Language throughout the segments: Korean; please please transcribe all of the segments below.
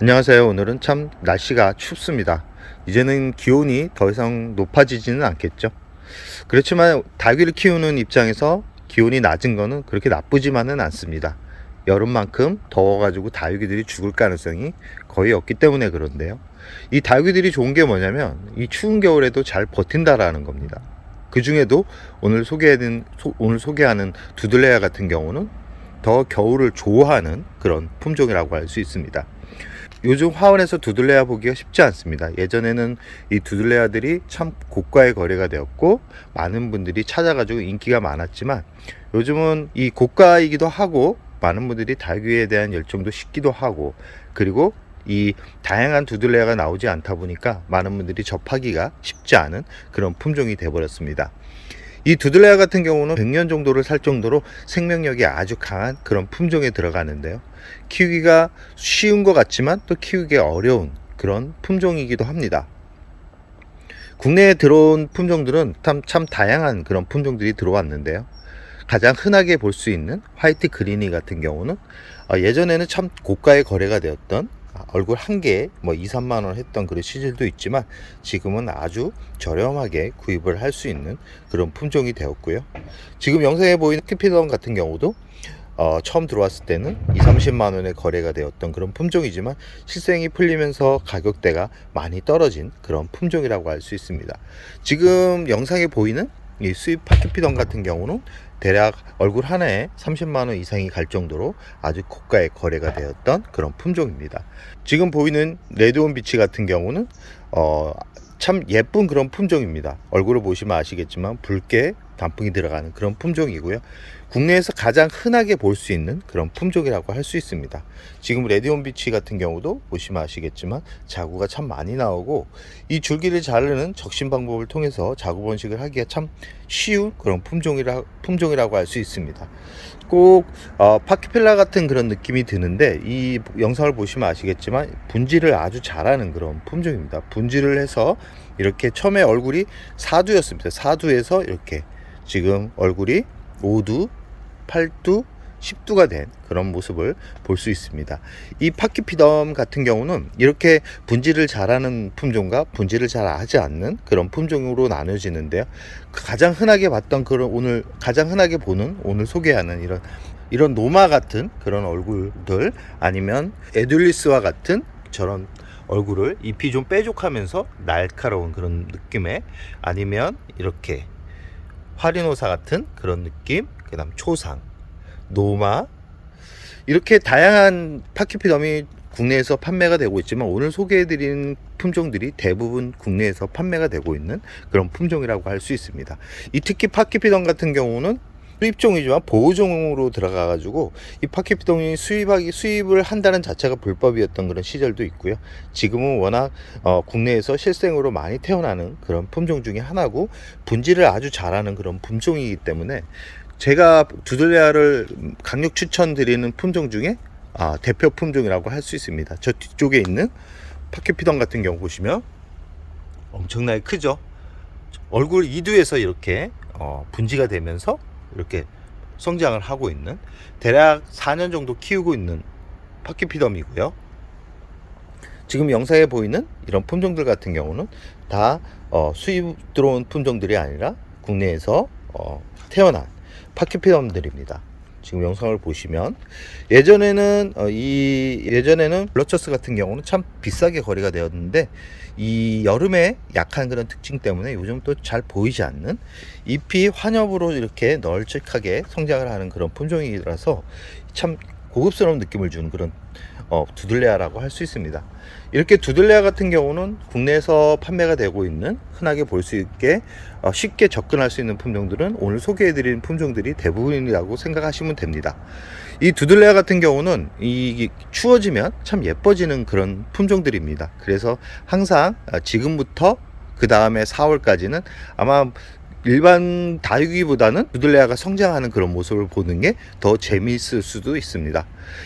안녕하세요. 오늘은 참 날씨가 춥습니다. 이제는 기온이 더 이상 높아지지는 않겠죠. 그렇지만 닭을 키우는 입장에서 기온이 낮은 거는 그렇게 나쁘지만은 않습니다. 여름만큼 더워가지고 다육이들이 죽을 가능성이 거의 없기 때문에 그런데요. 이 다육이들이 좋은 게 뭐냐면 이 추운 겨울에도 잘 버틴다라는 겁니다. 그 중에도 오늘 소개하는 두들레아 같은 경우는 더 겨울을 좋아하는 그런 품종이라고 할 수 있습니다. 요즘 화원에서 두들레아 보기가 쉽지 않습니다. 예전에는 이 두들레아들이 참 고가의 거래가 되었고 많은 분들이 찾아가지고 인기가 많았지만 요즘은 이 고가이기도 하고 많은 분들이 닭위에 대한 열정도 식기도 하고 그리고 이 다양한 두들레아가 나오지 않다 보니까 많은 분들이 접하기가 쉽지 않은 그런 품종이 되어버렸습니다. 이 두들레아 같은 경우는 100년 정도를 살 정도로 생명력이 아주 강한 그런 품종에 들어가는데요. 키우기가 쉬운 것 같지만 또 키우기 어려운 그런 품종이기도 합니다. 국내에 들어온 품종들은 참 다양한 그런 품종들이 들어왔는데요. 가장 흔하게 볼 수 있는 화이트 그리니 같은 경우는 예전에는 참 고가의 거래가 되었던 얼굴 한 개에 뭐 2, 3만 원 했던 그런 시절도 있지만 지금은 아주 저렴하게 구입을 할 수 있는 그런 품종이 되었고요. 지금 영상에 보이는 키피덤 같은 경우도 처음 들어왔을 때는 2, 30만 원에 거래가 되었던 그런 품종이지만 실생이 풀리면서 가격대가 많이 떨어진 그런 품종이라고 할 수 있습니다. 지금 영상에 보이는 이 수입 파키피덤 같은 경우는 대략 얼굴 하나에 30만 원 이상이 갈 정도로 아주 고가의 거래가 되었던 그런 품종입니다. 지금 보이는 레드온 비치 같은 경우는 참 예쁜 그런 품종입니다. 얼굴을 보시면 아시겠지만 붉게 단풍이 들어가는 그런 품종이고요. 국내에서 가장 흔하게 볼 수 있는 그런 품종이라고 할 수 있습니다. 지금 레드온 비치 같은 경우도 보시면 아시겠지만 자구가 참 많이 나오고 이 줄기를 자르는 적신 방법을 통해서 자구 번식을 하기가 참 쉬운 그런 품종이라고 할 수 있습니다. 꼭 파키필라 같은 그런 느낌이 드는데 이 영상을 보시면 아시겠지만 분질을 아주 잘하는 그런 품종입니다. 분질을 해서 이렇게 처음에 얼굴이 사두였습니다. 사두에서 이렇게 지금 얼굴이 5두, 8두, 10두가 된 그런 모습을 볼 수 있습니다. 이 파키피덤 같은 경우는 이렇게 분질을 잘하는 품종과 분질을 잘 하지 않는 그런 품종으로 나눠지는데요. 가장 흔하게 봤던 가장 흔하게 보는 오늘 소개하는 이런 노마 같은 그런 얼굴들 아니면 에듈리스와 같은 저런 얼굴을 잎이 좀 뾰족하면서 날카로운 그런 느낌의 아니면 이렇게 화리노사 같은 그런 느낌, 그 다음 초상, 노마 이렇게 다양한 파키피덤이 국내에서 판매가 되고 있지만 오늘 소개해드린 품종들이 대부분 국내에서 판매가 되고 있는 그런 품종이라고 할 수 있습니다. 이 특히 파키피덤 같은 경우는 수입종이지만 보호종으로 들어가가지고 이 파키피덤이 수입을 한다는 자체가 불법이었던 그런 시절도 있고요. 지금은 워낙 국내에서 실생으로 많이 태어나는 그런 품종 중에 하나고 분질을 아주 잘하는 그런 품종이기 때문에 제가 두들레아를 강력 추천드리는 품종 중에 대표 품종이라고 할 수 있습니다. 저 뒤쪽에 있는 파키피덤 같은 경우 보시면 엄청나게 크죠. 얼굴 2두에서 이렇게 분지가 되면서 이렇게 성장을 하고 있는 대략 4년 정도 키우고 있는 파키피덤이고요. 지금 영상에 보이는 이런 품종들 같은 경우는 다 수입 들어온 품종들이 아니라 국내에서 태어난 파키피덤들입니다. 지금 영상을 보시면 예전에는 블러처스 같은 경우는 참 비싸게 거래가 되었는데 이 여름에 약한 그런 특징 때문에 요즘 또 잘 보이지 않는 잎이 환엽으로 이렇게 널찍하게 성장을 하는 그런 품종이라서 참 고급스러운 느낌을 주는 그런 두들레아라고 할 수 있습니다. 이렇게 두들레아 같은 경우는 국내에서 판매가 되고 있는 흔하게 볼 수 있게 쉽게 접근할 수 있는 품종들은 오늘 소개해드린 품종들이 대부분이라고 생각하시면 됩니다. 이 두들레아 같은 경우는 이 추워지면 참 예뻐지는 그런 품종들입니다. 그래서 항상 지금부터 그 다음에 4월까지는 아마 일반 다육이보다는 두들레아가 성장하는 그런 모습을 보는 게 더 재미있을 수도 있습니다.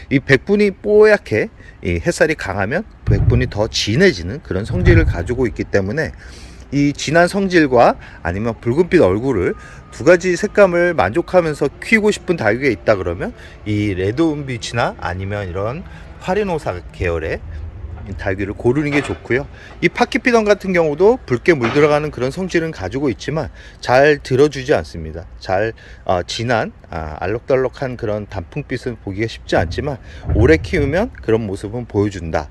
이 백분이 뽀얗게 이 햇살이 강하면 백분이 더 진해지는 그런 성질을 가지고 있기 때문에 이 진한 성질과 아니면 붉은빛 얼굴을 두 가지 색감을 만족하면서 키우고 싶은 다육이가 있다 그러면 이 레드온비치나 아니면 이런 파리노사 계열의 다육이를 고르는 게 좋고요. 이 파키피던 같은 경우도 붉게 물들어가는 그런 성질은 가지고 있지만 잘 들어주지 않습니다. 잘 진한 알록달록한 그런 단풍빛은 보기가 쉽지 않지만 오래 키우면 그런 모습은 보여준다.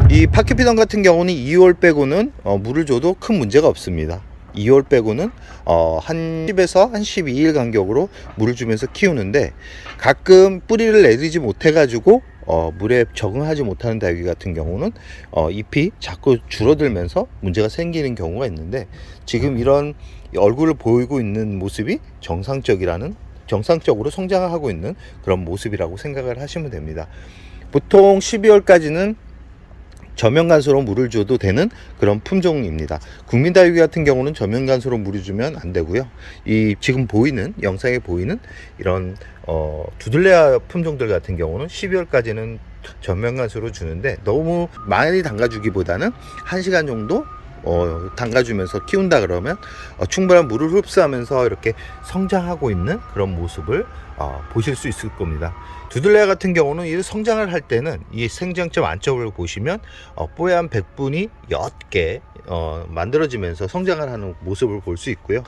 이 파키피던 같은 경우는 2월 빼고는 물을 줘도 큰 문제가 없습니다. 2월 빼고는 한 10에서 한 12일 간격으로 물을 주면서 키우는데, 가끔 뿌리를 내리지 못해 가지고 물에 적응하지 못하는 다육이 같은 경우는 잎이 자꾸 줄어들면서 문제가 생기는 경우가 있는데, 지금 이런 얼굴을 보이고 있는 모습이 정상적으로 성장을 하고 있는 그런 모습이라고 생각을 하시면 됩니다. 보통 12월까지는 저면간수로 물을 줘도 되는 그런 품종입니다. 국민다육이 같은 경우는 저면간수로 물을 주면 안 되고요. 이 지금 보이는 영상에 보이는 이런 두들레아 품종들 같은 경우는 12월까지는 전면간수로 주는데, 너무 많이 담가주기보다는 1시간 정도 담가주면서 키운다 그러면 충분한 물을 흡수하면서 이렇게 성장하고 있는 그런 모습을 보실 수 있을 겁니다. 두들레아 같은 경우는 이 성장을 할 때는 이 생장점 안쪽을 보시면 뽀얀 백분이 옅게 만들어지면서 성장을 하는 모습을 볼 수 있고요.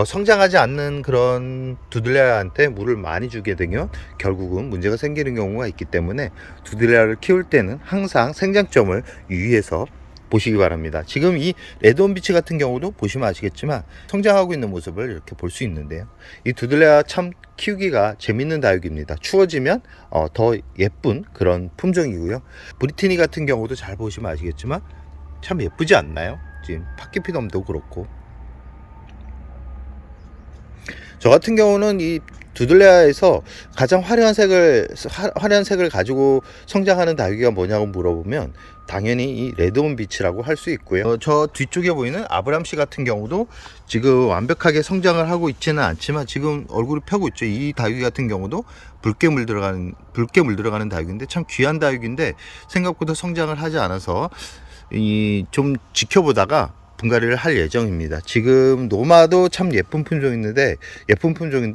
성장하지 않는 그런 두들레아한테 물을 많이 주게 되면 결국은 문제가 생기는 경우가 있기 때문에 두들레아를 키울 때는 항상 생장점을 유의해서 보시기 바랍니다. 지금 이 레드온비치 같은 경우도 보시면 아시겠지만 성장하고 있는 모습을 이렇게 볼 수 있는데요. 이 두들레아 참 키우기가 재밌는 다육입니다. 추워지면 더 예쁜 그런 품종이고요. 브리티니 같은 경우도 잘 보시면 아시겠지만 참 예쁘지 않나요? 지금 파키피덤도 그렇고, 저 같은 경우는 이 두들레아에서 가장 화려한 색을 가지고 성장하는 다육이가 뭐냐고 물어보면 당연히 이 레드온비치라고 할 수 있고요. 저 뒤쪽에 보이는 아브람씨 같은 경우도 지금 완벽하게 성장을 하고 있지는 않지만 지금 얼굴을 펴고 있죠. 이 다육이 같은 경우도 붉게 물들어가는 다육인데 참 귀한 다육인데 생각보다 성장을 하지 않아서 좀 지켜보다가 분갈이를 할 예정입니다. 지금 노마도 참 예쁜 품종인데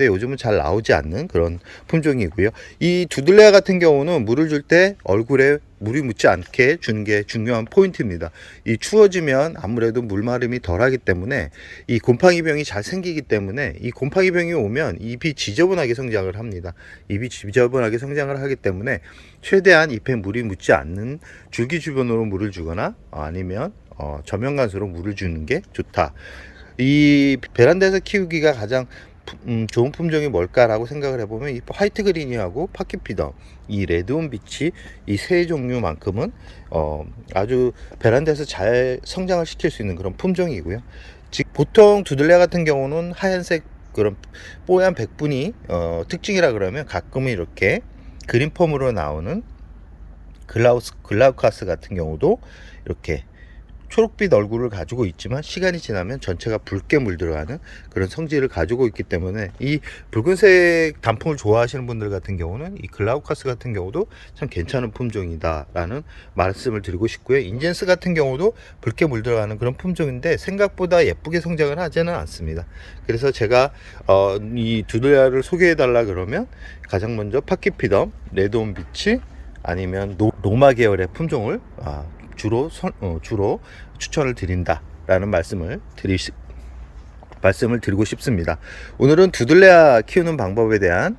요즘은 잘 나오지 않는 그런 품종이고요. 이 두들레아 같은 경우는 물을 줄 때 얼굴에 물이 묻지 않게 주는 게 중요한 포인트입니다. 이 추워지면 아무래도 물마름이 덜하기 때문에 이 곰팡이병이 잘 생기기 때문에, 이 곰팡이병이 오면 잎이 지저분하게 성장을 합니다. 잎이 지저분하게 성장을 하기 때문에 최대한 잎에 물이 묻지 않는 줄기 주변으로 물을 주거나 아니면 저면간수로 물을 주는 게 좋다. 이 베란다에서 키우기가 가장 좋은 품종이 뭘까라고 생각을 해보면 이 화이트 그린이하고 파키피덤, 이 레드온비치, 이 세 종류만큼은 아주 베란다에서 잘 성장을 시킬 수 있는 그런 품종이고요. 보통 두들레아 같은 경우는 하얀색 그런 뽀얀 백분이 특징이라 그러면 가끔은 이렇게 그린펌으로 나오는 글라우카스 같은 경우도 이렇게 초록빛 얼굴을 가지고 있지만 시간이 지나면 전체가 붉게 물들어가는 그런 성질을 가지고 있기 때문에 이 붉은색 단풍을 좋아하시는 분들 같은 경우는 이 글라우카스 같은 경우도 참 괜찮은 품종이다 라는 말씀을 드리고 싶고요. 인젠스 같은 경우도 붉게 물들어가는 그런 품종인데 생각보다 예쁘게 성장을 하지는 않습니다. 그래서 제가 이 두들레아를 소개해 달라 그러면 가장 먼저 파키피덤, 레드온비치 아니면 노마 계열의 품종을 주로 추천을 드린다라는 말씀을 드리고 싶습니다. 오늘은 두들레아 키우는 방법에 대한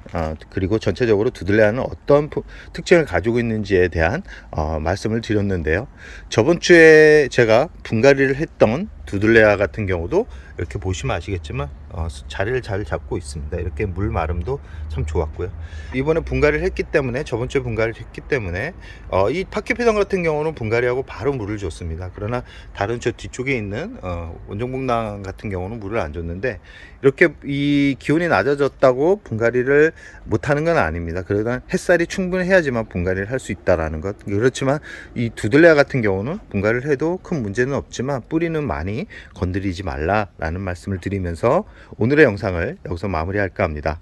그리고 전체적으로 두들레아는 어떤 특징을 가지고 있는지에 대한 말씀을 드렸는데요. 저번 주에 제가 분갈이를 했던 두들레아 같은 경우도 이렇게 보시면 아시겠지만 자리를 잘 잡고 있습니다. 이렇게 물 마름도 참 좋았고요. 이번에 분갈이를 했기 때문에, 저번 주에 분갈이를 했기 때문에 이 파키피덤 같은 경우는 분갈이하고 바로 물을 줬습니다. 그러나 다른 저 뒤쪽에 있는 원종복랑 같은 경우는 물을 안 줬는데, 이렇게 이 기온이 낮아졌다고 분갈이를 못하는 건 아닙니다. 그러나 햇살이 충분해야지만 분갈이를 할 수 있다라는 것. 그렇지만 이 두들레아 같은 경우는 분갈이를 해도 큰 문제는 없지만 뿌리는 많이 건드리지 말라라는 말씀을 드리면서 오늘의 영상을 여기서 마무리할까 합니다.